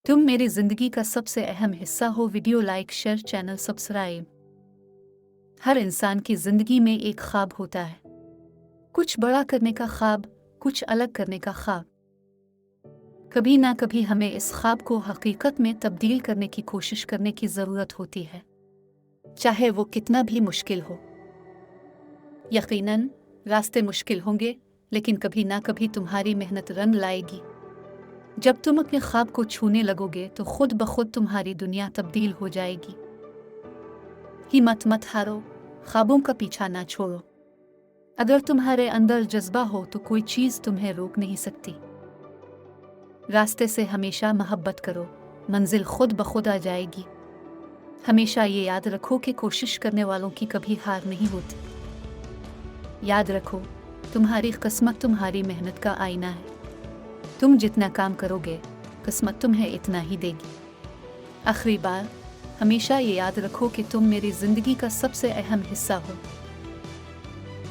तुम मेरी जिंदगी का सबसे अहम हिस्सा हो। Video like, share, channel subscribe. हर इंसान की जिंदगी में एक ख्वाब होता है, कुछ बड़ा करने का ख्वाब, कुछ अलग करने का ख्वाब। कभी ना कभी हमें इस ख्वाब को हकीकत में तब्दील करने की कोशिश करने की ज़रूरत होती है, चाहे वो कितना भी मुश्किल हो। यकीनन रास्ते मुश्किल होंगे, लेकिन कभी ना कभी तुम्हारी मेहनत रंग लाएगी। जब तुम अपने ख्वाब को छूने लगोगे तो खुद ब खुद तुम्हारी दुनिया तब्दील हो जाएगी। हिम्मत मत हारो, ख्वाबों का पीछा ना छोड़ो। अगर तुम्हारे अंदर जज्बा हो तो कोई चीज़ तुम्हें रोक नहीं सकती। रास्ते से हमेशा मोहब्बत करो, मंजिल खुद ब खुद आ जाएगी। हमेशा ये याद रखो कि कोशिश करने वालों की कभी हार नहीं होती। याद रखो, तुम्हारी किस्मत तुम्हारी मेहनत का आईना है। तुम जितना काम करोगे, किस्मत तुम्हें इतना ही देगी। आखिरी बार, हमेशा ये याद रखो कि तुम मेरी जिंदगी का सबसे अहम हिस्सा हो।